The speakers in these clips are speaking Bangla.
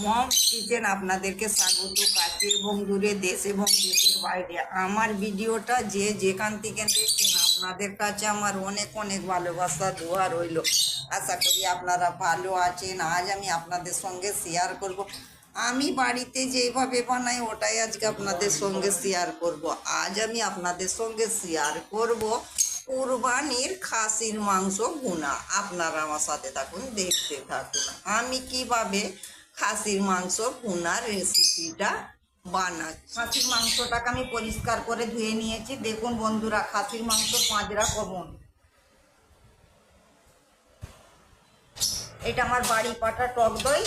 মমস কিচেন আপনাদেরকে স্বাগত। কাছে এবং দূরে, দেশ এবং দেশের বাইরে আমার ভিডিওটা যে যেখান থেকে দেখছেন, আপনাদের কাছে আমার অনেক অনেক ভালোবাসা দোয়া রইল। আশা করি আপনারা ভালো আছেন। আজ আমি আপনাদের সঙ্গে শেয়ার করব আমি বাড়িতে যেভাবে বানাই, ওটাই আজকে আপনাদের সঙ্গে শেয়ার করব। আজ আমি আপনাদের সঙ্গে শেয়ার করব কুরবানির খাসির মাংস ভুনা। আপনারা আমার সাথে থাকুন, দেখতে থাকুন আমি কিভাবে খাসির মাংস ভুনার রেসিপিটা বানাই। খাসির মাংসটাকে আমি পরিষ্কার করে ধুয়ে নিয়েছি। দেখুন বন্ধুরা, খাসির মাংস পাঁজরা কমন। এটা আমার বাড়ি পাটা টক দই,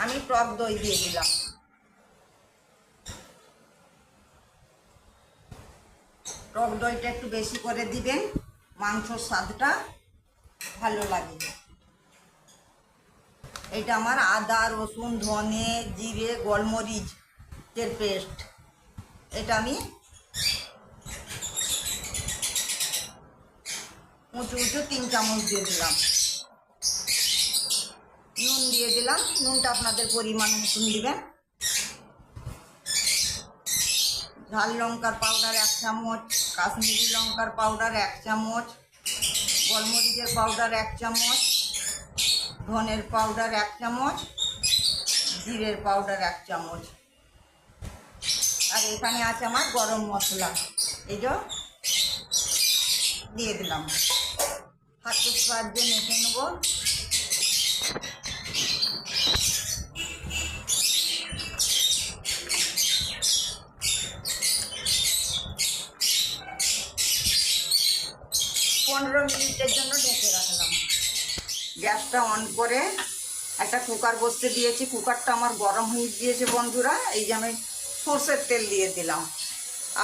আমি টক দই দিয়ে দিলাম। টক দইটা একটু বেশি করে দিবেন, মাংসর স্বাদটা ভালো লাগে। এটা আমার আদা, রসুন, ধনে, জিরে, গোলমরিচের পেস্ট। এটা আমি উঁচু উঁচু 3 চামচ দিয়ে দিলাম। নুন দিয়ে দিলাম, নুনটা আপনাদের পরিমাণ মতন দিবেন। ঝাল লঙ্কার পাউডার 1 চামচ, কাশ্মীরি লঙ্কার পাউডার 1 চামচ, গোলমরিচের পাউডার 1 চামচ, ধনের পাউডার 1 চামচ, জিরের পাউডার 1 চামচ। আর এখানে আছে আমার গরম মশলা, এই যে দিয়ে দিলাম। হাতের সাহায্যে মেখে নেব। পনেরো মিনিটের জন্য ঢেকে রাখলাম। গ্যাসটা অন করে একটা কুকার বসতে দিয়েছি। কুকারটা আমার গরম হয়ে গিয়েছে বন্ধুরা। এই যে আমি সর্ষের তেল দিয়ে দিলাম।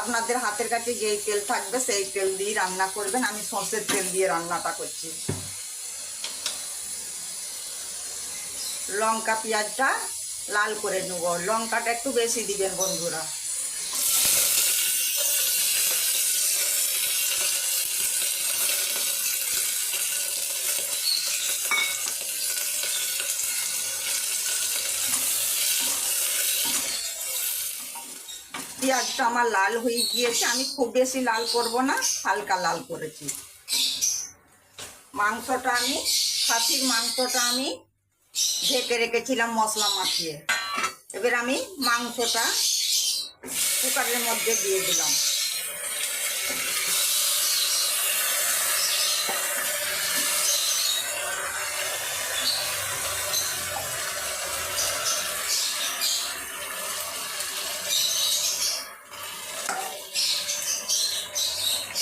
আপনাদের হাতের কাছে যেই তেল থাকবে সেই তেল দিয়ে রান্না করবেন। আমি সর্ষের তেল দিয়ে রান্নাটা করছি। লঙ্কা পেঁয়াজটা লাল করে নেব। লঙ্কাটা একটু বেশি দিবেন বন্ধুরা। পেঁয়াজটা আমার লাল হয়ে গিয়েছে। আমি খুব বেশি লাল করব না, হালকা লাল করেছি। খাসির মাংসটা আমি ঢেকে রেখেছিলাম মশলা মাখিয়ে। এবার আমি মাংসটা কুকারের মধ্যে দিয়ে দিলাম।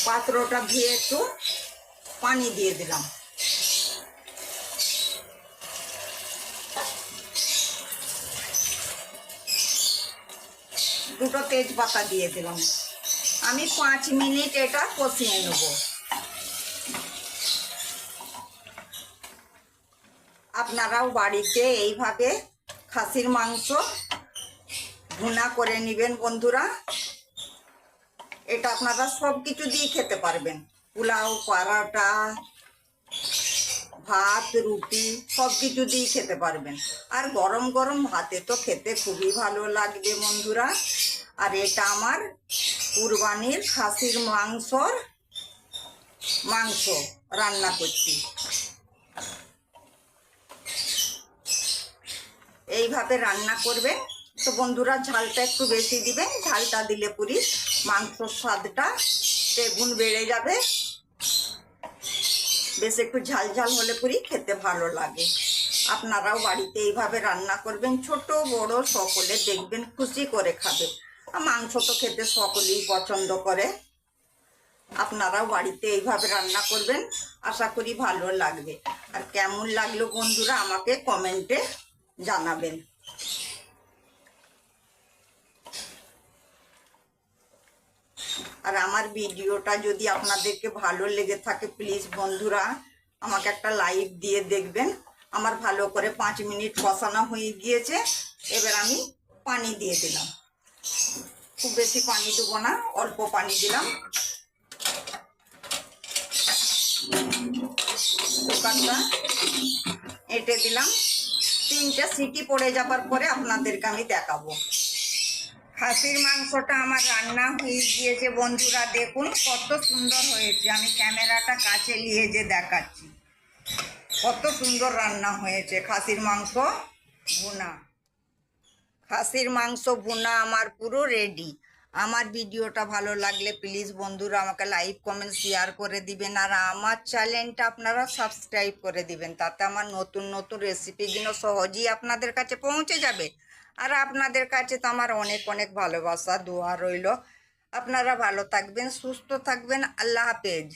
পাত্রটা ধুয়ে একটু পানি দিয়ে দিলাম। দুটো তেজপাতা দিয়ে দিলাম। আমি 5 মিনিট এটা কষিয়ে নেব। আপনারাও বাড়িতে এইভাবে খাসির মাংস ভুনা করে নেবেন বন্ধুরা। এটা আপনারা সব কিছু দিয়ে খেতে পারবেন। পোলাও, পরোটা, ভাত, রুটি সব কিছু দিয়ে খেতে পারবেন। আর গরম গরম ভাতে তো খেতে খুবই ভালো লাগবে বন্ধুরা। আর এটা আমার কুরবানির খাসির মাংস রান্না করছি। এইভাবে রান্না করবেন তো বন্ধুরা। ঝালটা একটু বেশি দিবেন। ঝালটা দিলে পুরি মাংসর স্বাদটা দ্বিগুণ বেড়ে যাবে। বেশ একটু ঝাল ঝাল হলে পুরি খেতে ভালো লাগে। আপনারাও বাড়িতে এইভাবে রান্না করবেন। ছোট বড় সকলে দেখবেন খুশি করে খাবে। মাংস তো খেতে সকলেই পছন্দ করে। আপনারাও বাড়িতে এইভাবে রান্না করবেন, আশা করি ভালো লাগবে। আর কেমন লাগলো বন্ধুরা আমাকে কমেন্টে জানাবেন। আর আমার ভিডিওটা যদি আপনাদেরকে ভালো লেগে থাকে, প্লিজ বন্ধুরা আমাকে একটা লাইক দিয়ে দেখবেন। আমার ভালো করে 5 মিনিট কষানো হয়ে গিয়েছে। এবার আমি পানি দিয়ে দিলাম। খুব বেশি পানি দেবো না, অল্প পানি দিলাম। কুকারটা এঁটে দিলাম। 3টে সিটি পড়ে যাবার পরে আপনাদেরকে আমি দেখাবো। খাসির মাংসটা আমার রান্না হয়ে গিয়েছে বন্ধুরা, দেখুন কত সুন্দর হয়েছে। আমি ক্যামেরাটা কাছে নিয়ে যে দেখাচ্ছি কত সুন্দর রান্না হয়েছে। খাসির মাংস ভুনা, খাসির মাংস ভুনা আমার পুরো রেডি। আমার ভিডিওটা ভালো লাগলে প্লিজ বন্ধুরা আমাকে লাইক কমেন্ট শেয়ার করে দিবেন, আর আমার চ্যানেলটা আপনারা সাবস্ক্রাইব করে দিবেন। তাতে আমার নতুন নতুন রেসিপিগুলো সহজেই আপনাদের কাছে পৌঁছে যাবে। আর আপনাদের কাছে তো আমার অনেক অনেক ভালোবাসা দোয়া রইল। আপনারা ভালো থাকবেন, সুস্থ থাকবেন। আল্লাহ হাফেজ।